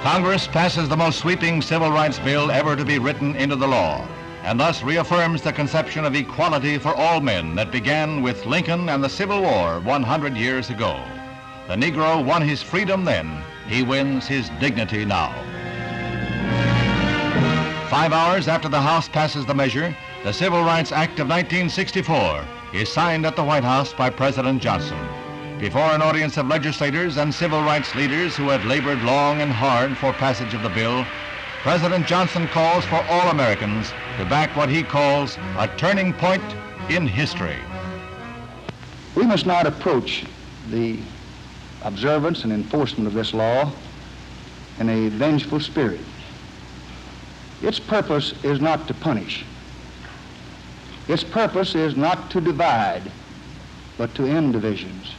Congress passes the most sweeping civil rights bill ever to be written into the law, and thus reaffirms the conception of equality for all men that began with Lincoln and the Civil War 100 years ago. The Negro won his freedom then. He wins his dignity now. 5 hours after the House passes the measure, the Civil Rights Act of 1964 is signed at the White House by President Johnson. Before an audience of legislators and civil rights leaders who had labored long and hard for passage of the bill, President Johnson calls for all Americans to back what he calls a turning point in history. We must not approach the observance and enforcement of this law in a vengeful spirit. Its purpose is not to punish. Its purpose is not to divide, but to end divisions,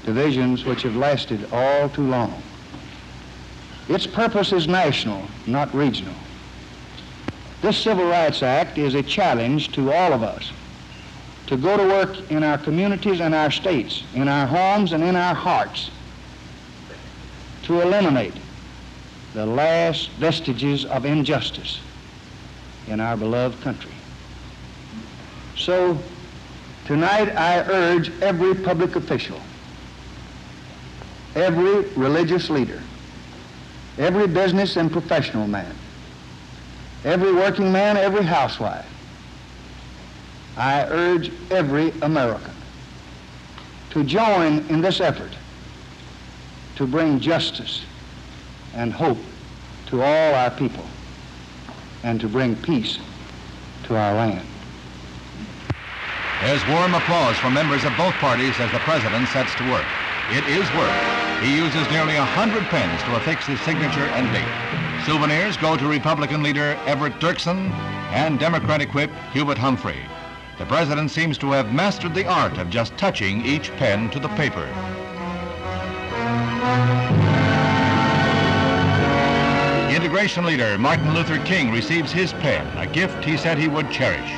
divisions which have lasted all too long. Its purpose is national, not regional. This Civil Rights Act is a challenge to all of us to go to work in our communities and our states, in our homes and in our hearts, to eliminate the last vestiges of injustice in our beloved country. So tonight I urge every public official, every religious leader, every business and professional man, every working man, every housewife, I urge every American to join in this effort to bring justice and hope to all our people and to bring peace to our land. There's warm applause from members of both parties as the president sets to work. It is work. He uses nearly 100 pens to affix his signature and date. Souvenirs go to Republican leader Everett Dirksen and Democratic whip Hubert Humphrey. The president seems to have mastered the art of just touching each pen to the paper. Integration leader Martin Luther King receives his pen, a gift he said he would cherish.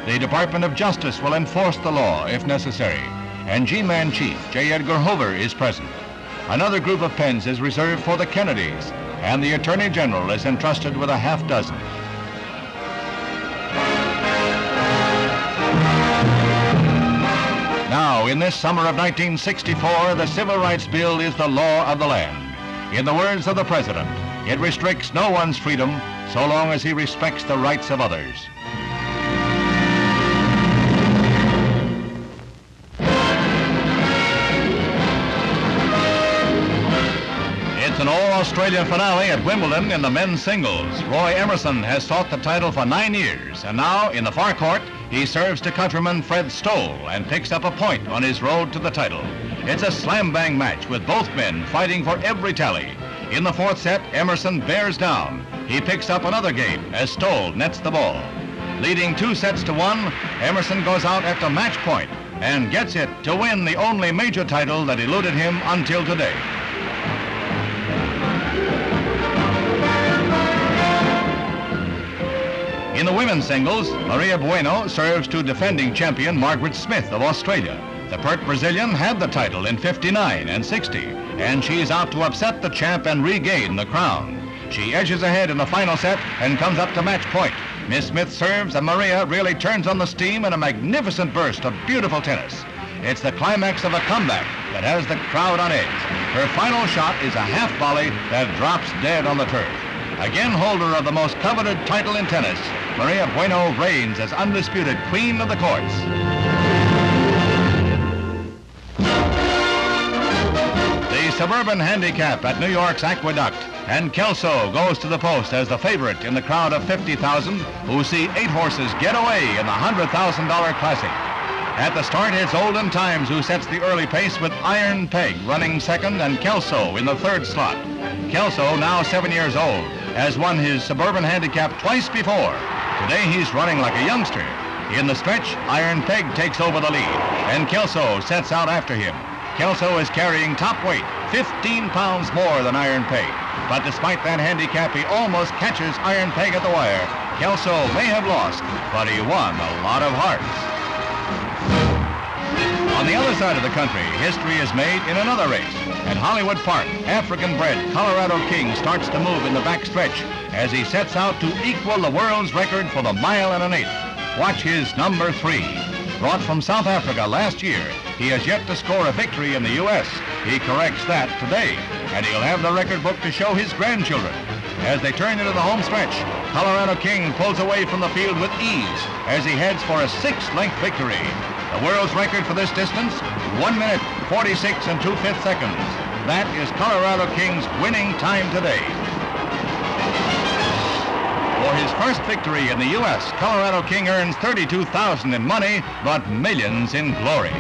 The Department of Justice will enforce the law if necessary, and G-Man Chief J. Edgar Hoover is present. Another group of pens is reserved for the Kennedys, and the Attorney General is entrusted with a half dozen. Now, in this summer of 1964, the Civil Rights Bill is the law of the land. In the words of the President, it restricts no one's freedom so long as he respects the rights of others. It's an all-Australian finale at Wimbledon in the men's singles. Roy Emerson has sought the title for 9 years, and now, in the far court, he serves to countryman Fred Stolle and picks up a point on his road to the title. It's a slam-bang match with both men fighting for every tally. In the fourth set, Emerson bears down. He picks up another game as Stolle nets the ball. Leading 2-1, Emerson goes out at the match point and gets it to win the only major title that eluded him until today. In the women's singles, Maria Bueno serves to defending champion Margaret Smith of Australia. The pert Brazilian had the title in '59 and '60, and she's out to upset the champ and regain the crown. She edges ahead in the final set and comes up to match point. Miss Smith serves, and Maria really turns on the steam in a magnificent burst of beautiful tennis. It's the climax of a comeback that has the crowd on edge. Her final shot is a half volley that drops dead on the turf. Again holder of the most coveted title in tennis, Maria Bueno reigns as undisputed queen of the courts. The suburban handicap at New York's Aqueduct, and KELSO goes to the post as the favorite in the crowd of 50,000 who see 8 horses get away in the $100,000 Classic. At the start, it's Olden Times who sets the early pace with Iron Peg running second and KELSO in the third slot. KELSO, now 7 years old, has won his suburban handicap twice before. Today he's running like a youngster. In the stretch, Iron Peg takes over the lead, and KELSO sets out after him. KELSO is carrying top weight, 15 pounds more than Iron Peg. But despite that handicap, he almost catches Iron Peg at the wire. KELSO may have lost, but he won a lot of hearts. On the other side of the country, history is made in another race. At Hollywood Park, African-bred Colorado King starts to move in the back stretch as he sets out to equal the world's record for the mile and an eighth. Watch his number 3. Brought from South Africa last year, he has yet to score a victory in the U.S. He corrects that today, and he'll have the record book to show his grandchildren. As they turn into the home stretch, Colorado King pulls away from the field with ease as he heads for a 6-length victory. The world's record for this distance, 1 minute, 46 and 2/5 seconds. That is Colorado King's winning time today. For his first victory in the U.S., Colorado King earns $32,000 in money, but millions in glory.